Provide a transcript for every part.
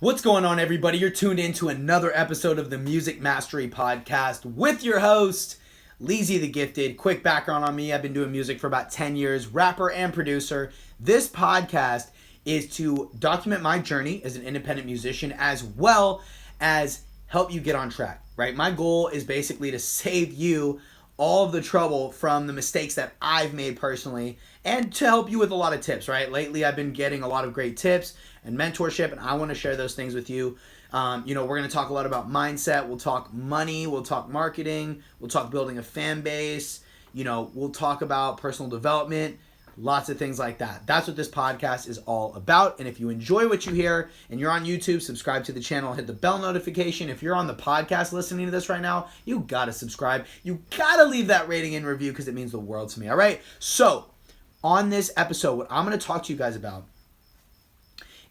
What's going on, everybody? You're tuned in to another episode of the Music Mastery Podcast with your host, Leezy the Gifted. Quick background on me. I've been doing music for about 10 years, rapper and producer. This podcast is to document my journey as an independent musician as well as help you get on track, right? My goal is basically to save you all of the trouble from the mistakes that I've made personally and to help you with a lot of tips, right? Lately, I've been getting a lot of great tips and mentorship, and I want to share those things with you. We're going to talk a lot about mindset. We'll talk money. We'll talk marketing. We'll talk building a fan base. We'll talk about personal development, lots of things like that. That's what this podcast is all about. And if you enjoy what you hear and you're on YouTube, subscribe to the channel, hit the bell notification. If you're on the podcast listening to this right now, you got to subscribe. You got to leave that rating and review because it means the world to me. All right. So on this episode, what I'm going to talk to you guys about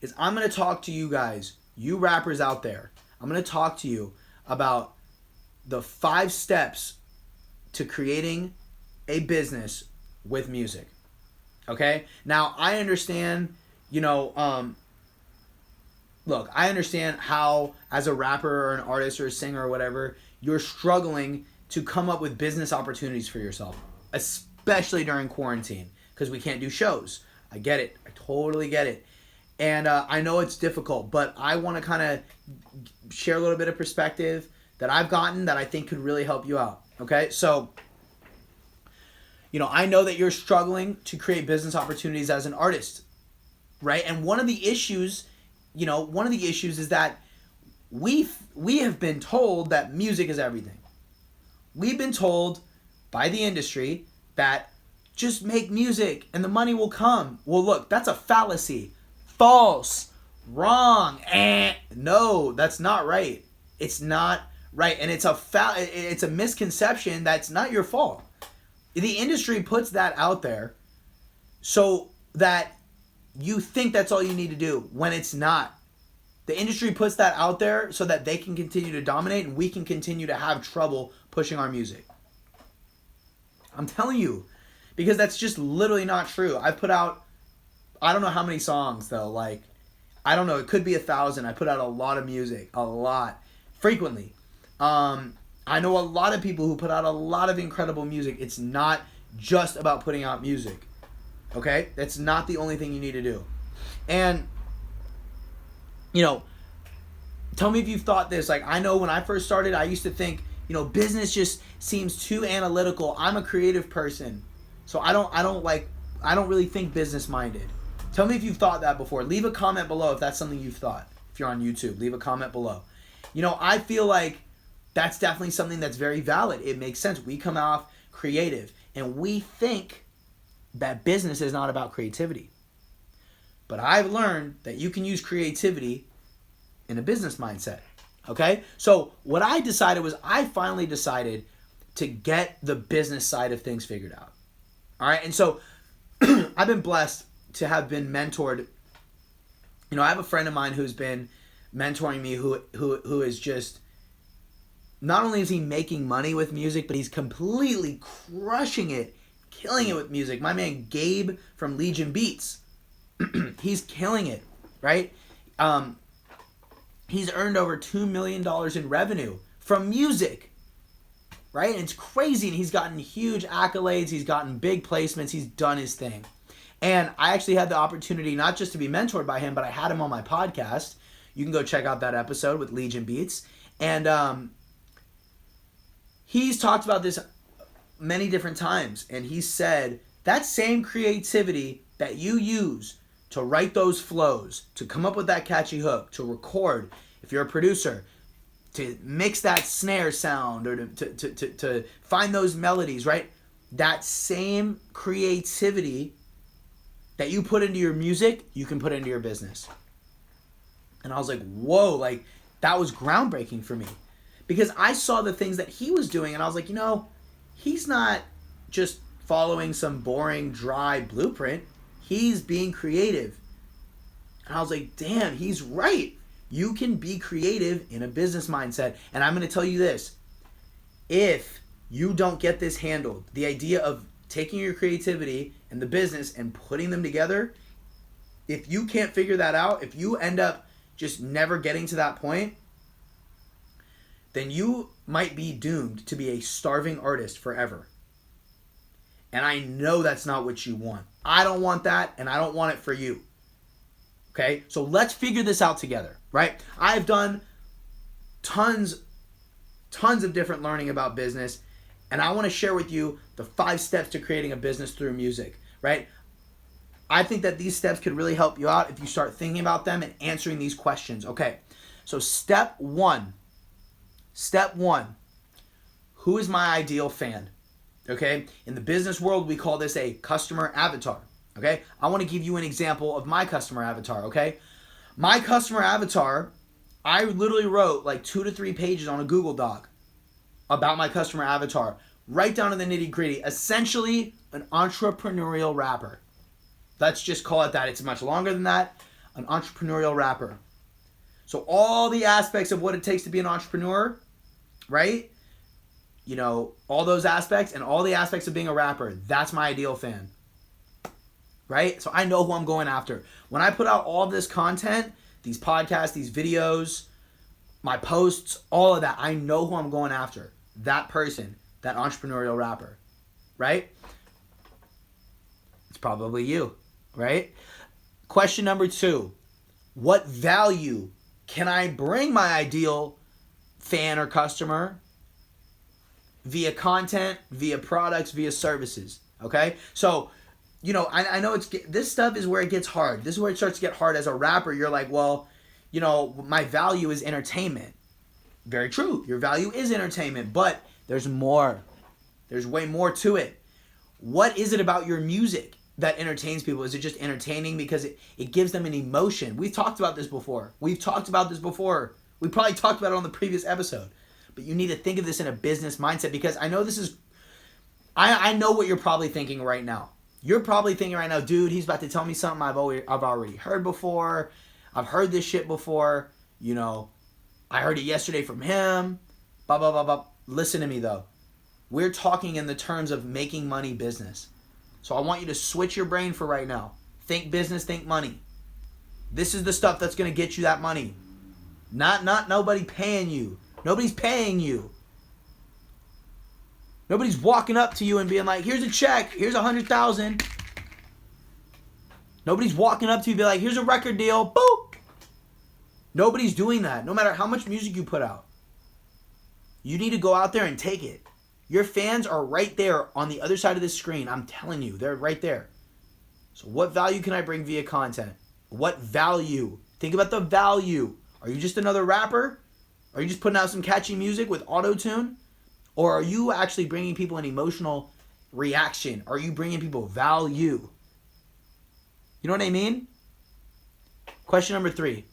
is I'm going to talk to you guys, you rappers out there. I'm going to talk to you about the 5 steps to creating a business with music. Okay? Now, I understand, look, I understand how, as a rapper or an artist or a singer or whatever, you're struggling to come up with business opportunities for yourself, especially during quarantine, because we can't do shows. I get it. I totally get it. And I know it's difficult, but I want to kind of share a little bit of perspective that I've gotten that I think could really help you out. Okay? So, I know that you're struggling to create business opportunities as an artist, right? And one of the issues is that we have been told that music is everything. We've been told by the industry that just make music and the money will come. Well, look, that's a fallacy. False. Wrong. No, that's not right. It's not right. And it's a misconception that's not your fault. The industry puts that out there so that you think that's all you need to do when it's not. The industry puts that out there so that they can continue to dominate and we can continue to have trouble pushing our music. I'm telling you, because that's just literally not true. I've put out, I don't know how many songs though, I don't know, it could be 1,000. I put out a lot of music, a lot, frequently. I know a lot of people who put out a lot of incredible music. It's not just about putting out music, okay? That's not the only thing you need to do. And, tell me if you've thought this. I know when I first started, I used to think, business just seems too analytical. I'm a creative person, so I don't really think business-minded. Tell me if you've thought that before. Leave a comment below if that's something you've thought. If you're on YouTube, leave a comment below. I feel like that's definitely something that's very valid. It makes sense. We come off creative, and we think that business is not about creativity. But I've learned that you can use creativity in a business mindset. Okay? So what I decided was I finally decided to get the business side of things figured out. All right? And so I've been blessed to have been mentored. I have a friend of mine who's been mentoring me who is just, not only is he making money with music, but he's completely crushing it, killing it with music. My man Gabe from Legion Beats, he's killing it, right? He's earned over $2 million in revenue from music, right? And it's crazy, and he's gotten huge accolades. He's gotten big placements. He's done his thing. And I actually had the opportunity not just to be mentored by him, but I had him on my podcast. You can go check out that episode with Legion Beats. And he's talked about this many different times. And he said that same creativity that you use to write those flows, to come up with that catchy hook, to record, if you're a producer, to mix that snare sound or to find those melodies, right? That same creativity that you put into your music, you can put into your business. And I was like, whoa, that was groundbreaking for me. Because I saw the things that he was doing, and I was like, he's not just following some boring, dry blueprint. He's being creative. And I was like, damn, he's right. You can be creative in a business mindset. And I'm going to tell you this. If you don't get this handled, the idea of taking your creativity and the business and putting them together, if you can't figure that out, if you end up just never getting to that point, then you might be doomed to be a starving artist forever. And I know that's not what you want. I don't want that, and I don't want it for you. Okay? So let's figure this out together, right? I've done tons of different learning about business, and I want to share with you the 5 steps to creating a business through music, right? I think that these steps could really help you out if you start thinking about them and answering these questions. Okay, so step one, who is my ideal fan? Okay, in the business world, we call this a customer avatar. Okay, I want to give you an example of my customer avatar. Okay, my customer avatar, I literally wrote like 2 to 3 pages on a Google Doc about my customer avatar, right down to the nitty gritty. Essentially, an entrepreneurial rapper. Let's just call it that. It's much longer than that. An entrepreneurial rapper. So all the aspects of what it takes to be an entrepreneur, right? You know, all those aspects and all the aspects of being a rapper, that's my ideal fan. Right? So I know who I'm going after. When I put out all of this content, these podcasts, these videos, my posts, all of that, I know who I'm going after. That person, that entrepreneurial rapper. Right? It's probably you. Right? Question number 2. What value can I bring my ideal fan or customer via content, via products, via services? Okay? So, you know, I know this stuff is where it gets hard. This is where it starts to get hard as a rapper. You're like, well, you know, my value is entertainment. Very true. Your value is entertainment, but there's more. There's way more to it. What is it about your music that entertains people? Is it just entertaining because it gives them an emotion? We've talked about this before. We probably talked about it on the previous episode. But you need to think of this in a business mindset, because I know I know what you're probably thinking right now. You're probably thinking right now, dude, he's about to tell me something I've already heard before. I've heard this shit before. You know, I heard it yesterday from him. Blah, blah, blah, blah. Listen to me, though. We're talking in the terms of making money business. So I want you to switch your brain for right now. Think business, think money. This is the stuff that's going to get you that money. Not nobody paying you. Nobody's paying you. Nobody's walking up to you and being like, here's a check, here's 100,000. Nobody's walking up to you and be like, here's a record deal, boop. Nobody's doing that, no matter how much music you put out. You need to go out there and take it. Your fans are right there on the other side of the screen. I'm telling you, they're right there. So what value can I bring via content? What value? Think about the value. Are you just another rapper? Are you just putting out some catchy music with auto-tune? Or are you actually bringing people an emotional reaction? Are you bringing people value? You know what I mean? Question number 3.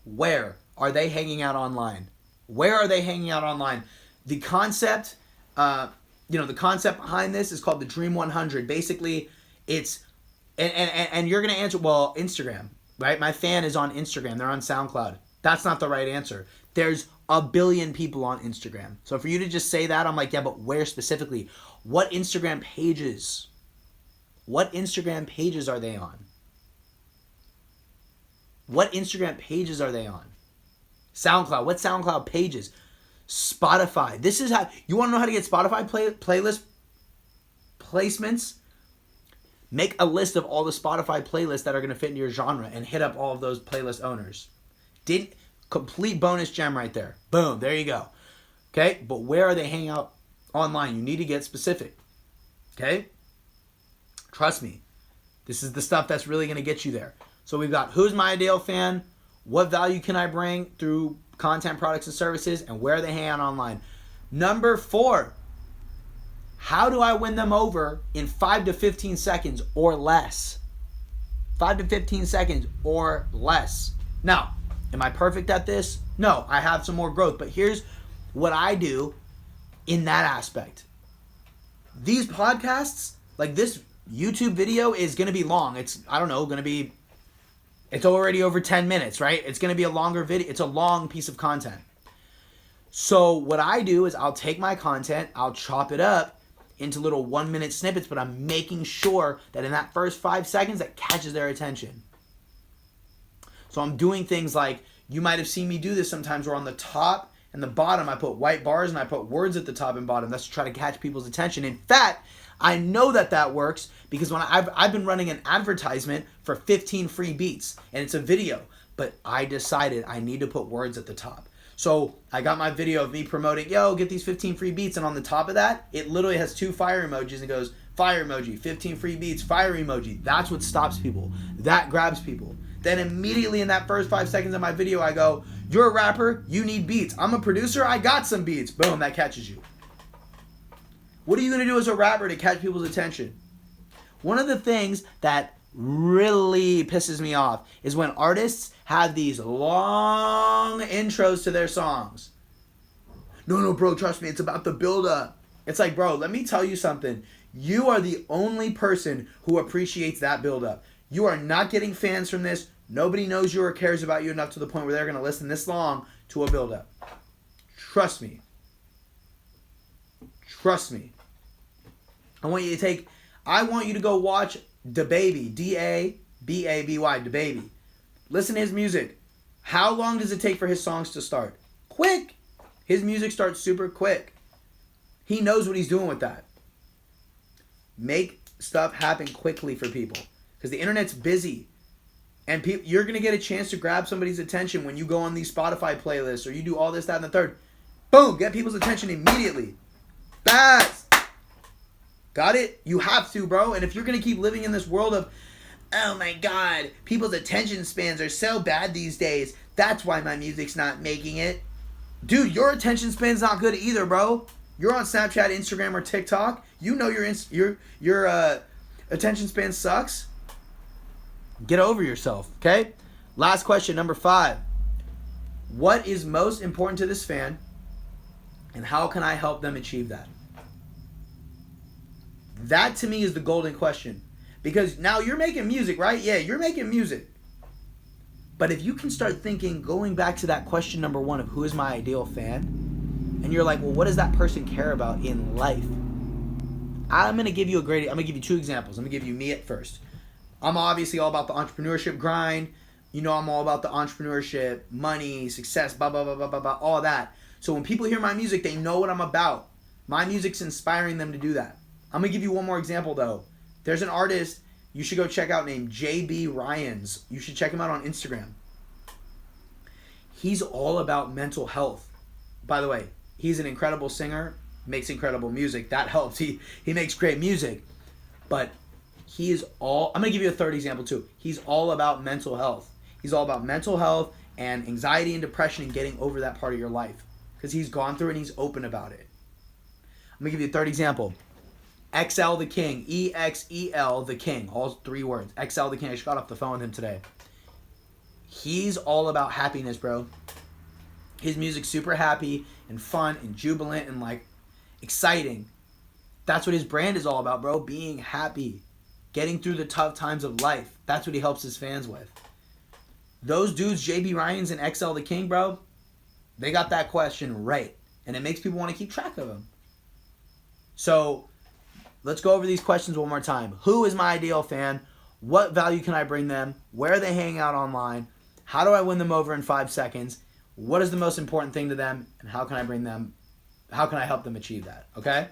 Where are they hanging out online? Where are they hanging out online? The concept, the concept behind this is called the Dream 100. Basically, it's, and you're going to answer, well, Instagram, right? My fan is on Instagram. They're on SoundCloud. That's not the right answer. There's a billion people on Instagram. So for you to just say that, I'm like, yeah, but where specifically? What Instagram pages? What Instagram pages are they on? What Instagram pages are they on? SoundCloud. What SoundCloud pages? Spotify. This is how, you want to know how to get Spotify playlist placements? Make a list of all the Spotify playlists that are going to fit into your genre and hit up all of those playlist owners. Complete bonus gem right there. Boom, there you go. Okay, but where are they hanging out online? You need to get specific. Okay? Trust me. This is the stuff that's really going to get you there. So we've got who's my ideal fan, what value can I bring through content, products, and services, and where are they hanging out online. Number 4, how do I win them over in 5 to 15 seconds or less? 5 to 15 seconds or less. Now, am I perfect at this? No, I have some more growth. But here's what I do in that aspect. These podcasts, like this YouTube video is going to be long. It's already over 10 minutes, right? It's going to be a longer video. It's a long piece of content. So what I do is I'll take my content, I'll chop it up into little 1-minute snippets, but I'm making sure that in that first 5 seconds that catches their attention. So I'm doing things like, you might have seen me do this sometimes, where on the top and the bottom I put white bars and I put words at the top and bottom. That's to try to catch people's attention. In fact, I know that works because when I've been running an advertisement for 15 free beats, and it's a video, but I decided I need to put words at the top. So I got my video of me promoting, yo, get these 15 free beats, and on the top of that, it literally has 2 fire emojis and goes, fire emoji, 15 free beats, fire emoji. That's what stops people. That grabs people. Then immediately in that first 5 seconds of my video, I go, you're a rapper, you need beats. I'm a producer, I got some beats. Boom, that catches you. What are you going to do as a rapper to catch people's attention? One of the things that really pisses me off is when artists have these long intros to their songs. No, bro, trust me, it's about the build-up. It's like, bro, let me tell you something. You are the only person who appreciates that build-up. You are not getting fans from this. Nobody knows you or cares about you enough to the point where they're going to listen this long to a build-up. Trust me. Trust me. I want you to go watch DaBaby, DaBaby, DaBaby. Listen to his music. How long does it take for his songs to start? Quick. His music starts super quick. He knows what he's doing with that. Make stuff happen quickly for people, because the internet's busy. And you're going to get a chance to grab somebody's attention when you go on these Spotify playlists or you do all this, that, and the third. Boom, get people's attention immediately. Fast. Got it? You have to, bro. And if you're going to keep living in this world of, oh my God, people's attention spans are so bad these days, that's why my music's not making it. Dude, your attention span's not good either, bro. You're on Snapchat, Instagram, or TikTok. You know your attention span sucks. Get over yourself, okay? Last question, number 5. What is most important to this fan, and how can I help them achieve that? That to me is the golden question. Because now you're making music, right? Yeah, you're making music. But if you can start thinking, going back to that question number 1 of who is my ideal fan, and you're like, well, what does that person care about in life? I'm going to give you 2 examples. I'm going to give you me at first. I'm obviously all about the entrepreneurship grind. You know, I'm all about the entrepreneurship, money, success, blah, blah, blah, blah, blah, blah, all that. So when people hear my music, they know what I'm about. My music's inspiring them to do that. I'm going to give you one more example, though. There's an artist you should go check out named JB Ryans. You should check him out on Instagram. He's all about mental health. By the way, he's an incredible singer, makes incredible music. That helps. He makes great music. But I'm going to give you a third example too. He's all about mental health. He's all about mental health and anxiety and depression and getting over that part of your life. Because he's gone through it and he's open about it. I'm going to give you a third example. XL the King. EXEL the King. All 3 words. XL the King. I just got off the phone with him today. He's all about happiness, bro. His music's super happy and fun and jubilant and like exciting. That's what his brand is all about, bro. Being happy. Getting through the tough times of life. That's what he helps his fans with. Those dudes, JB Ryans and XL the King, bro, they got that question right. And it makes people want to keep track of them. So let's go over these questions one more time. Who is my ideal fan? What value can I bring them? Where are they hanging out online? How do I win them over in 5 seconds? What is the most important thing to them? And how can I help them achieve that? Okay?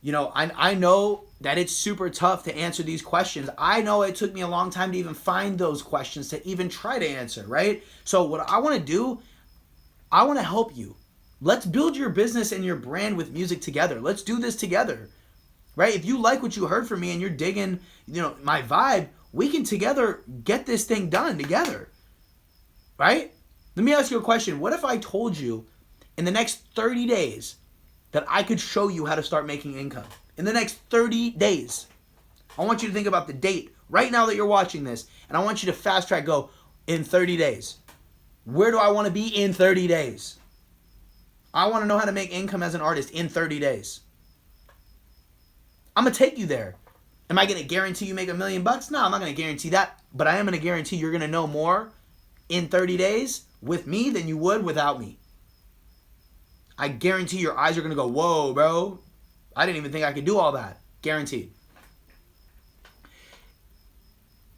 You know, I know that it's super tough to answer these questions. I know it took me a long time to even find those questions to even try to answer, right? So what I want to do, I want to help you. Let's build your business and your brand with music together. Let's do this together, right? If you like what you heard from me and you're digging, my vibe, we can together get this thing done together, right? Let me ask you a question. What if I told you in the next 30 days that I could show you how to start making income? In the next 30 days. I want you to think about the date right now that you're watching this, and I want you to fast track go in 30 days. Where do I want to be in 30 days? I want to know how to make income as an artist in 30 days. I'm going to take you there. Am I going to guarantee you make $1 million? No, I'm not going to guarantee that, but I am going to guarantee you're going to know more in 30 days with me than you would without me. I guarantee your eyes are going to go, whoa, bro. I didn't even think I could do all that. Guaranteed.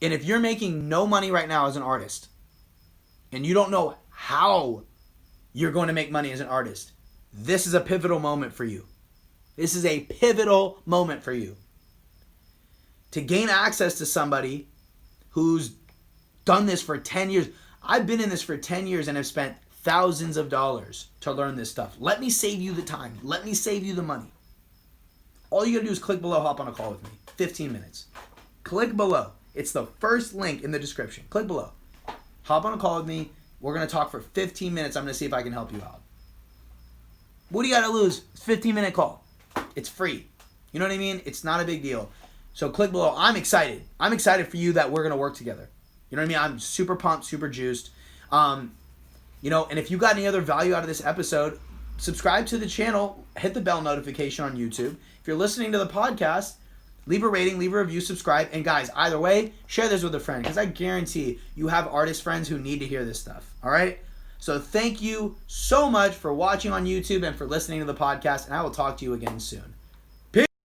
And if you're making no money right now as an artist, and you don't know how you're going to make money as an artist, this is a pivotal moment for you. This is a pivotal moment for you. To gain access to somebody who's done this for 10 years. I've been in this for 10 years and have spent thousands of dollars to learn this stuff. Let me save you the time. Let me save you the money. All you gotta do is click below, hop on a call with me. 15 minutes. Click below. It's the first link in the description. Click below. Hop on a call with me. We're gonna talk for 15 minutes. I'm gonna see if I can help you out. What do you gotta lose? It's a 15-minute call. It's free. You know what I mean? It's not a big deal. So click below. I'm excited. I'm excited for you that we're gonna work together. You know what I mean? I'm super pumped, super juiced. You know, and if you got any other value out of this episode, subscribe to the channel, hit the bell notification on YouTube. If you're listening to the podcast, leave a rating, leave a review, subscribe. And guys, either way, share this with a friend because I guarantee you have artist friends who need to hear this stuff. All right? So thank you so much for watching on YouTube and for listening to the podcast, and I will talk to you again soon.